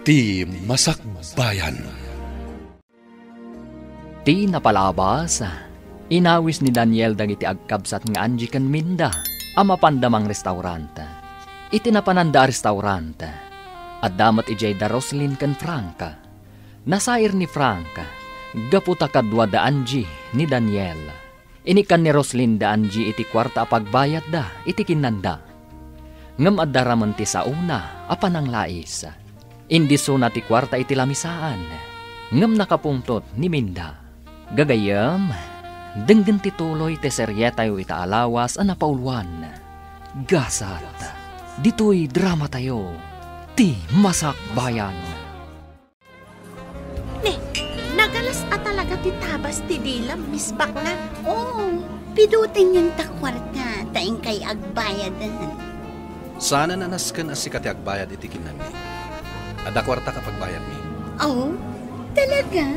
Ti Masakbayan. Ti napalabas, inawis ni Daniel dagiti agkabsat nga anji ken Minda, amapandamang restaurant. Iti napananda restaurant, at damat ijay da Roslyn ken Franca. Nasair ni Franca, gaputa kadwa da anji ni Daniel. Inikan ni Roslyn da anji iti kwarta pagbayad da, iti kinanda. Ngem addaraman ti sauna, apanang lais. Indiso na ti kwarta iti lamisaan, ngem nakapungtot ni Minda. Gagayam, denggen ti tuloy ti seryetayo ita alawas a napauluan. Gasat, dito'y drama tayo, ti Masakbayan. Nagalas at talaga ti tabas ti dilam, Miss Baknan. Oo, pidutin yung takwarta, taing kay agbayadan. Sana nanaskan as sikati agbayad iti kinami. Ada kwarta kapag bayad mi. Oh, talaga?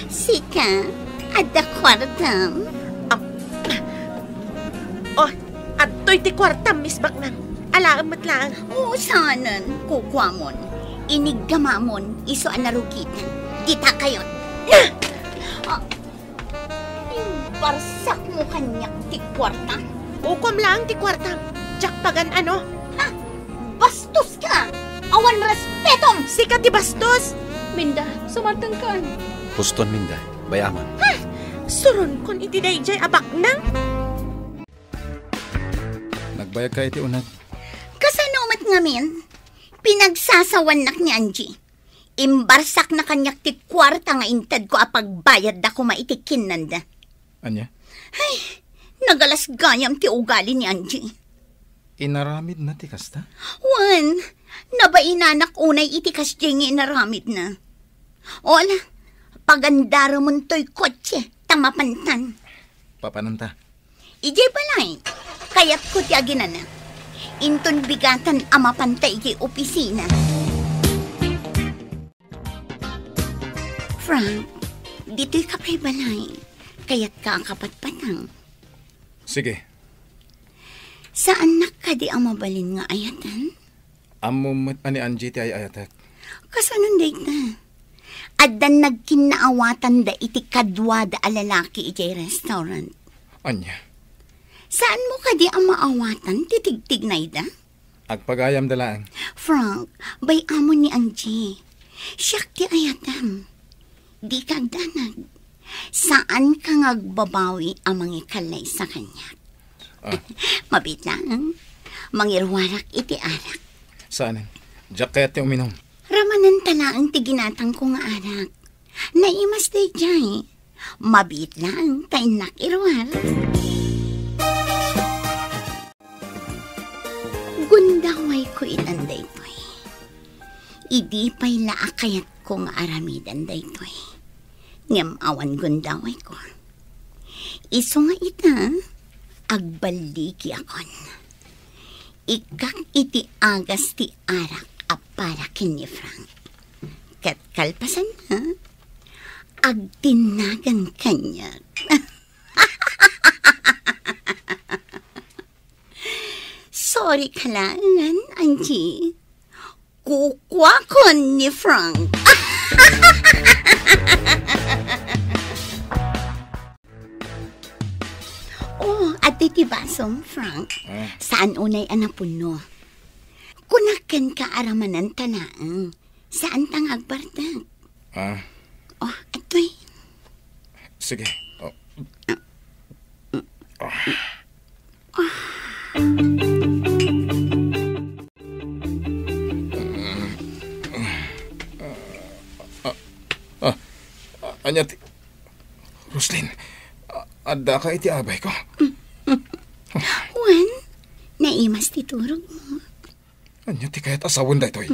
Sika, ada kwartam? Adto'y ti kwartam, Miss Baknan. Alaamot lang. Oo, sanan, kukwamon. Iniggamamon, iso anarugitan. Dita kayon. Yung barsak mo kanyak ti kwarta. Ukom lang ti kwartam. Jack pagan ano? Bastos ka! Awan respetom! Sika ti bastos! Minda, sumartang ka. Huston Minda, bayaman. Suron kon iti dayjay abaknang. Nagbayag ka iti unat. Kasanomat ngamin, pinagsasawanak ni Angie. Imbarsak na kanyak ti kwarta nga intad ko apagbayad da ko maitikin nanda. Anya? Ay, nagalas gayam ti ugali ni Angie. Inaramid na ti kasta? Wan, nabainanak unay iti kasjeng inaramid na. Ola, pagandara mo to'y kotse, tamapantan. Papananta? Ijay balay, kaya't ko ti aginan na. Inton bigatan amapantay iti opisina. Frank, dito'y kapay balay, kaya't kakapatpatang. Sige. Saan nakadi ang mabalin nga ayatan? Amo ani Angie ti ay ayatak. Kasanon date na. Adan nagkinaawatan da iti kadwa da alalaki iti restaurant. Anya? Saan mo kadi ang maawatan titigtig na ida? Agpagayam dalaan. Frank, bay amo ni Angie. Siyak ti ayatam. Di kagdanag. Saan ka ngagbabawi ang mga kalay sa kanya? Mabit lang. Mangirwarak iti arak. Saan? Diyak kaya ti uminom. Ramanan talaang ti ginatang ko nga arak. Naimas day jay. Mabit lang tayo nakirwar. Gundaway ko inanday to'y. Idi pa'y laakayat ko nga aramidan day to'y. Ngam awan gundaway ko. Iso nga ita, agbaligi akon. Ikak iti agas ti arak apara kini Frank. Kat kalpasan na, agtinagan kanya. Sorry ka lang, Angie. Kukwakon ni Frank. At iti basom, Frank, saan unay anapuno? Kunakan ka aramanan talaang, saan tang agbartag? Atoy. Sige. Anya ti... Roslyn, adda ka iti abay ko. Juan, naimas ti turog mo. Anya ti kayat asawon da ito'y.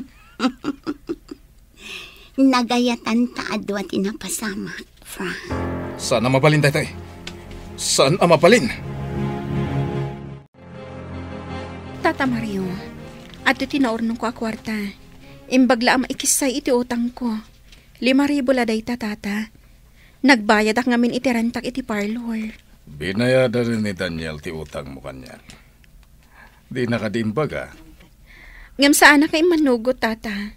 Nagayatan taadwa tinapasamak, Frank. Saan ang mabalin da ito'y? Saan ang mabalin? Tata Mario, ato tinaurnong ko akwarta. Imbagla ang maikisay iti utang ko. 5,000 laday tata. Nagbayad ak ngamin iti rentak iti parlor. Binayada rin ni Daniel ti utang mo kanya. Di nakadimbaga. Ngam saan na kay manugot, tata.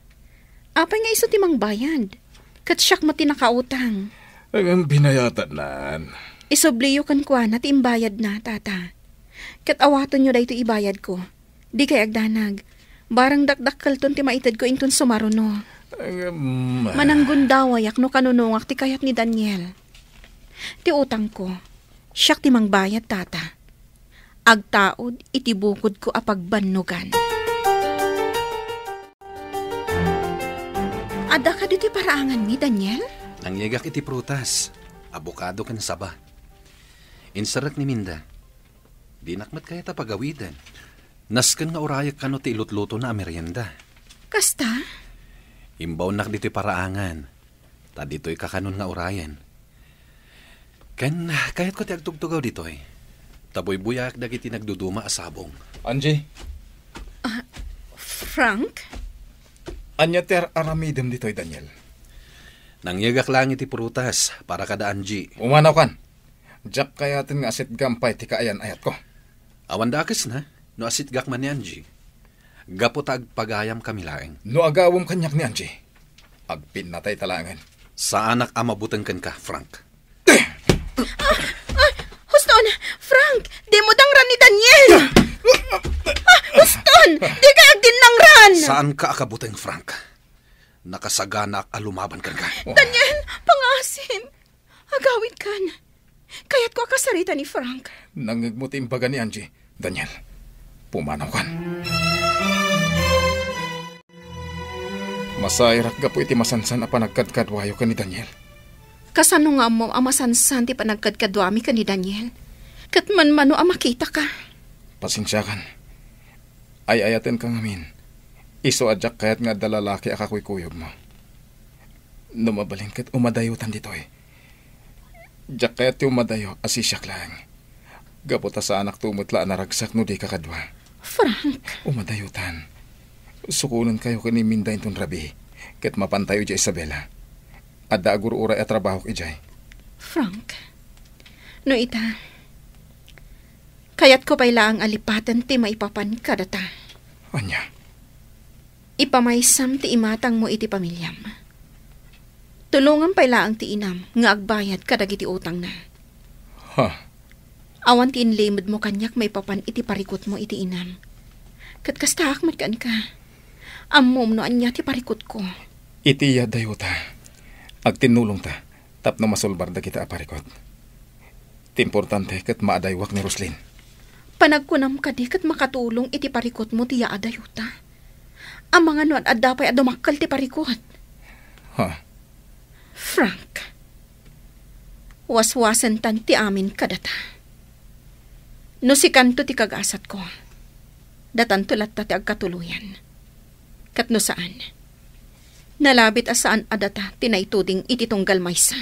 Apay nga iso timang bayad. Kat siyak mo tinakautang. Ang binayatan nan. Isobliyo kan kwa na timbayad na, tata. Kat awaton nyo dahito ibayad ko. Di kay agdanag. Barang dakdakkel ton ti maitad ko inton sumaruno. Mananggun dawayak no kanunungak ti kayat ni Daniel. Ti utang ko, siyak ti mangbayad, tata. Agtaod, itibukod ko apagbannugan. Ada ka dito paraangan mi, Daniel? Nangyegak iti prutas. Abokado ka na saba. Insarak ni Minda. Dinakmat kaya ta pagawidan. Nasken nga urayak ka no ti ilutluto na merienda. Kasta? Imbaw nak dito'y paraangan. Ta dito'y kakanon nga urayan. Ken, kahit ko ti agtugtugaw dito'y. Taboy buyak dagiti nagduduma asabong. Angie, Frank? anya ter aramidem dito'y Daniel. Nangyagak lang iti prutas para kada Angie. Umanaw kan. Jack kayatin nga asit gampay ti kaayan ayat ko. Awan dakes na, no asit gak man ni Angie. Gapotag pagayam kami laeng. No agawom kanyak ni Angie. Agpin natay talangan. Sa anak amabutang kan ka, Frank. Huston! Frank! Di mo dangran ni Daniel! Huston! Di ka agdinangran! Saan ka akabutang, Frank? Nakasagana alumaban kan ka. Daniel! Pangasin! Agawid kan. Kaya't ko akasarita ni Frank. Nangagmuti imbaga ni Angie. Daniel, pumanaw kan. Masairak ga po iti masansan a panagkadkadwayo ka ni Daniel. Kasano nga mo amasansan ti panagkadkadwami ka ni Daniel? Kat man mano makita ka. Pasensya kan. Ay ayaten kang amin. Iso adyak kayat nga dalalaki akakuy-kuyog mo. Numabalin kat umadayutan dito eh. Diyak kayat ti umadayo asisyak lang. Gapota sa anak tumutla na ragsak no di kakadwa. Frank. Umadayutan. Sukunan kayo ka ni Minda intong rabi. Kat mapantayo di Isabela. Adda agur-uray at trabaho ijay. Frank. No ita. Kayat ko pala ang alipatan ti maipapan kadata. Anya? Ipamaysam ti imatang mo iti pamilyam. Tulungan pala ang ti inam nga agbayad kadagiti utang na. Ha? Awan ti inlimod mo kanyak maipapan iti parikot mo iti inam. Kat kasta akmat kan ka. Ammom no anya ti parikot ko. Iti yadayo ta. Agtinulong ta. Tapno masulbar da kita aparikot. Ti importante kat maadaywak ni Roslyn. Panagkunam ka di kat makatulong iti parikot mo ti yaadayo ta. Ang mga nuan at dapay adumakal ti parikot. Ha? Frank. Waswasan tan ti amin kadata. No si kanto ti kagasat ko. Datan tulat ta ti agkatuluyan. Kat no saan. Nalabit asaan adata tinaituding iti tunggal maysa.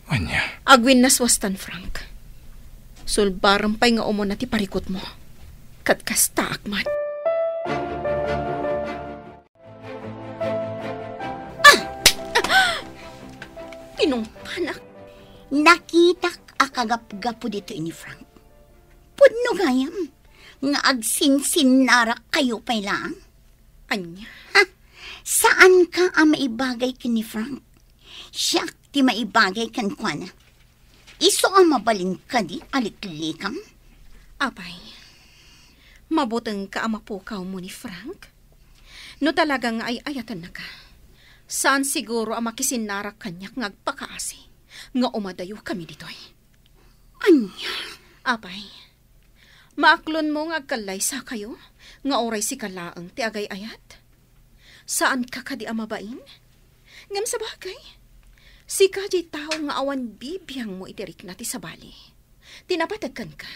Anya? Agwin naswastan, Frank. Sulbarampay nga umon na ti parikot mo. Kat kasta akmat. Pinungpanak. Nakita akagap-gapo dito ini Frank. Pudno gayam. Nga agsinsin-narak kayo pay lang. Anya? Ha? Saan ka ang maibagay ka ni Frank? Siya ti maibagay kan kwa na. Iso ang mabalin ka di aliklikam? Apay, mabutang ka ang mapukaw mo ni Frank? No talagang ay ayatan na ka. Saan siguro ang makisinarak kanyak ngagpakaasi nga umadayo kami ditoy? Anya? Apay, maaklon mo ngagkalay sa kayo nga oray si kalaang ti agay-ayat? Saan ka kadi amabain? Ngam sa bagay, si kadi tao nga awan bibiyang mo itirik na ti sabali. Tinapatagkan ka,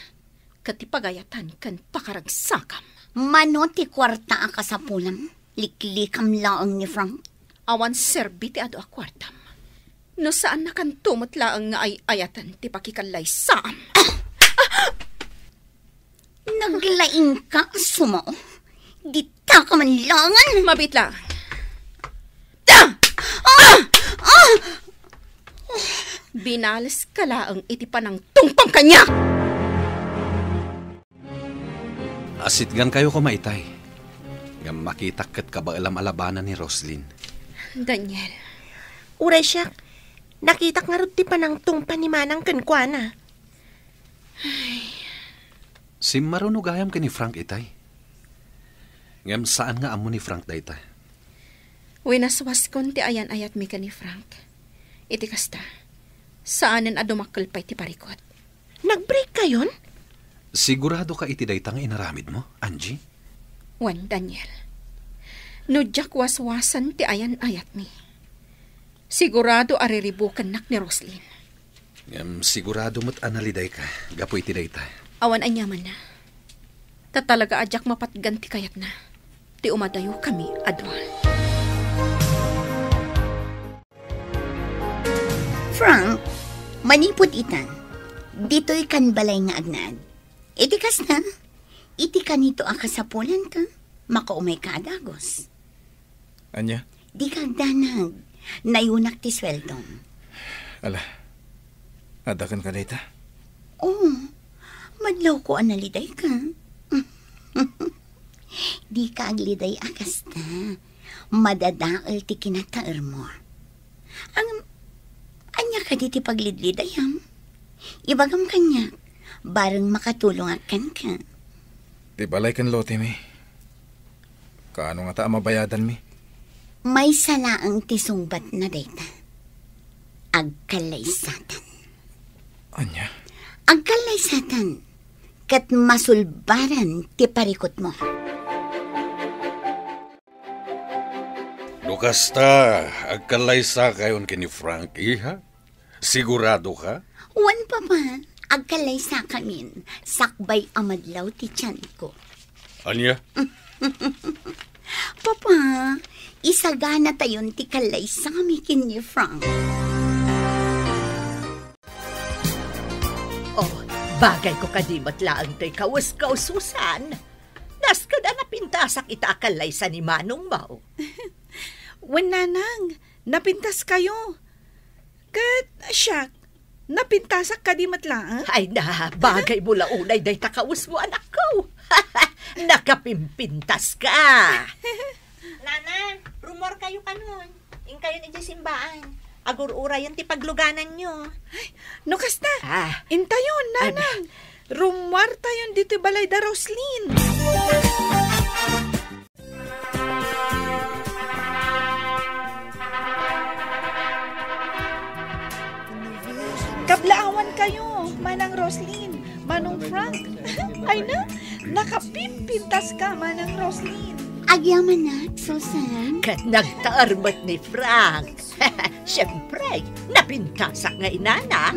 katipagayatan kan pakaragsakam. Mano ti kwarta ang kasapulam? Liklikam laang ni Frank? Awan serbi ti ado a kwartam. No saan na kan tumot laang nga ay ayatan ti pakikalay saam. Naglaing ka, sumo. Dita ka man langan. Mabit lang. Binalas ka laang iti panang tungpang kanya. Asitgan kayo kumaitay. Ngam makita kat kabaalam alabanan ni Roslyn. Daniel, Uray siya, nakita nga rin ti panang tungpa ni Manang kankwana. Si marunugayam ka ni Frank itay. Ngam saan nga amo ni Frank dayta? winaswas kon ti ayan ayat mi ka ni Frank. Iti kasta, saanen adumakkel pa iti parikot. Nag-break kayon? Sigurado ka iti dayta nga inaramid mo, Angie? Wan, Daniel. No jak waswasan ti ayan ayat mi. Sigurado ariribukan nak ni Roslyn. Ngam sigurado mo't analiday ka, gapo iti dayta. Awan anyaman na. Tatalaga ajak mapatgan ti kayat na. Ti umadayo kami adwa. Frank, manipod itan. Dito'y kan balay nga agnaan. Iti kas na. Iti kanito ang kasapulan ka. Makaumay ka adagos. Anya? Di kagdanag. Nayunak ti sweldong. Ala, adakan ka dayta? Oh, madlaw ko analiday ka. Di ka agliday akas na. Madadaal ti kinataer mo. Anya ka di ti paglidlidayam. Ibagam kanya, barang makatulong akan ka. Di balay kan lote mi. Kaano nga ta mabayadan mi? May salaang tisungbat na dayta. Agkalaysatan. Anya? Agkalaysatan. Kat masulbaran ti parikot mo. Lukasta, agkalaysa kayon kini Frank, iha? Sigurado ka? Wan pa man, agkalaysa kamin. Sakbay amadlaw ti tiyan ko. Anya? Papa, isagana tayon ti kalaysa kami kini Frank. Oh, bagay ko kadimat laang to'y kawas-kaususan. Naska na napintasak itakalay sa ni Manong Mau. Wan nanang, napintas kayo. Kat, siyak, napintasak ka di matlaan. Ay na, bagay mo launay day takawas mo anak ko. Nakapimpintas ka. Nana, rumor kayo kanon. Ing kayo na simbaan. Agur-ura yan ti pagluganan nyo. No kasta, Ah, intayon nanang. Rumwar tayon dito balay da Roslyn. Kablaawan kayo, Manang Roslyn, Manong Frank. Ay na, nakapimpintas ka, Manang Roslyn. Agyaman na, Susan. kat nagtaarmat ni Frank. Siyempre, napintasak nga inana.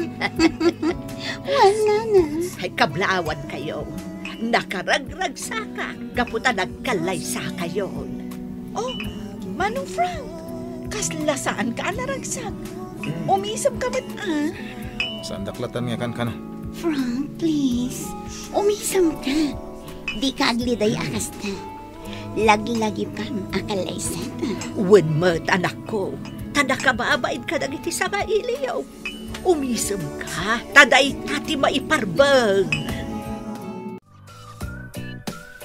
Wala na. Ay kablawan kayo. Nakaragragsa ka. Kaputa nagkalaysa kayo. Oh, Manong Frank, kaslasaan ka naragsak. Umisap ka ba't Saan daklatan nga kan? Frank, please. Umisam ka. Di ka agliday akas na. Lagi-lagi pang akalaysatan. Wen mo't anak ko. Tada ka maabaid ka nagiti sa mailiyaw. Umisam ka. Taday tati maiparbag.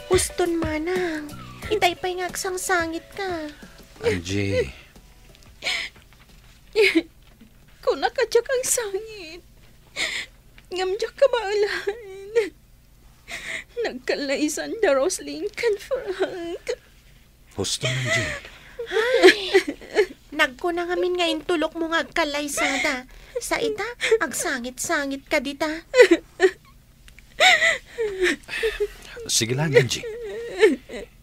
Uston Manang. Itay pa'y ngaksang sangit ka. Angie, Kung nakadyak ang sangit, ngamdyak ka maalahan. Nagkalaysan da Roslyn kan Frank. husto Angie. Nagko na ngamin ngayon tulok mo nga agkalaysada. Sa ita, agsangit-sangit ka dita. Sige lang, Angie.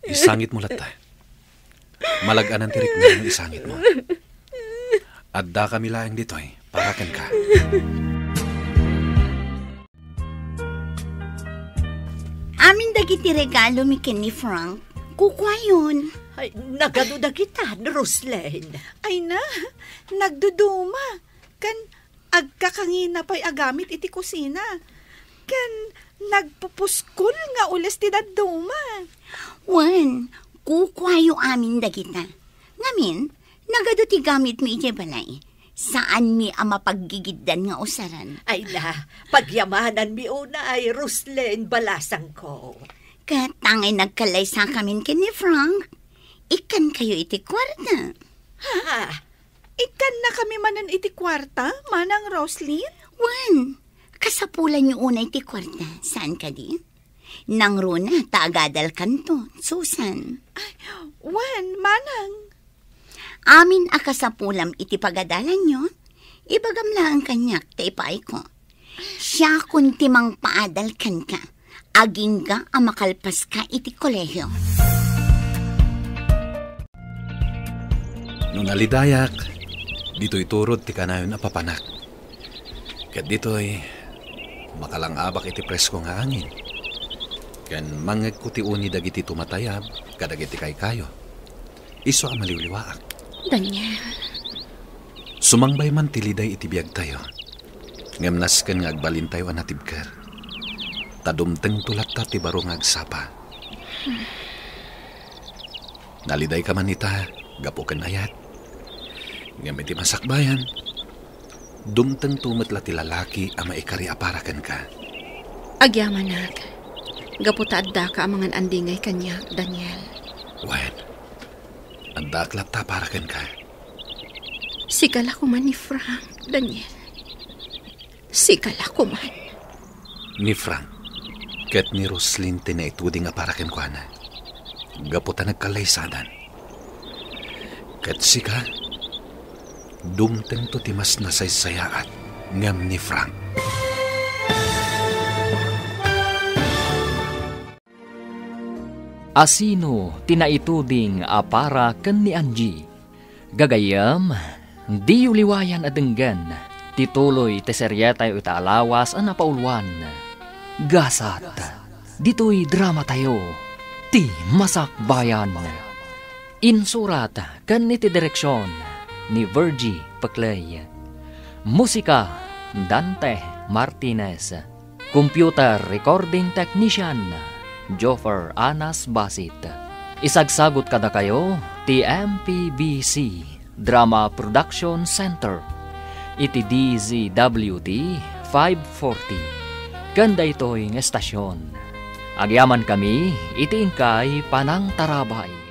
Isangit mo lata. Malagaan ang tirik na yung isangit mo. Adda kami laang dito parakan ka. Amin dagiti regalo mi ken ni Frank. Kukwayon. Ay, nagaduda kita, Roslyn. Ay na, nagduduma. Kan agkakangina pa'y agamit iti kusina. Kan nagpupuskol nga ules ti daduma. Wan, kukwayo amin dagita. Ngamin, nagado ti gamit mi iti balay. Saan mi ang mapaggigiddan nga usaran? Ay na, pagyamanan mi una ay Roslyn balasang ko. Katangay nagkalaysa kamin ken ni Frank. ikan kayo iti kwarta. Ha? Ikan na kami manan iti kwarta, manang Roslyn? Wan, kasapulan niyo una iti kwarta. Saan ka di? Nang runa, taagadal kanto, Susan. Wan, manang. Amin akasapulam iti pagadalan nyo, ibagam lang kanyak taipay ko. Siya kun timang paadal kan ka, aging ka amakalpas ka iti kolehyo. Nung nalidayak, dito'y turod ti kanayon na papanak. Kat dito'y makalangabak iti presko nga angin. Kan mangag ko ti uni dagiti tumatayab, kadagiti kay kayo. Iso ang maliwliwaak. Daniel. Sumangbay man tiliday iti biyag tayo. Ngamnas kan nga agbalin tayo anatibker. Tadumteng tulat ta ti baro nga agsapa. Naliday ka man ita, gapo kan ayat. Ngam iti masakbayan, dumteng tumatla ti lalaki ama ikari aparakan ka. Agyamanag. Gaputa adda ka amangan andingay kanya, Daniel. Wen, andaklat ta parakan ka. Sigala ko man ni Frank, Daniel. Sigala ko man. Ni Frank, ket ni Roslyn tinaituding aparakan ko na. Gaputa nagkalaysanan. Ket sika, dumteng to timas na saysayaat ngam ni Frank. Asino tinaituding apara ken ni Angie. Gagayam, di uliwayan adenggan. Tituloy ti seryetay itaalawas ang napauluan. Gasat, dito'y drama tayo. Ti masakbayan. Insurat ken iti direksyon ni Virgie Paclay. Musika, Dante Martinez. Computer recording technician, Joffer Anas Basit. Isagsagot kada kayo, TMPBC Drama Production Center. Iti DZWD 540. Ganda ito'y estasyon. Agyaman kami, iti ingkay panang tarabay.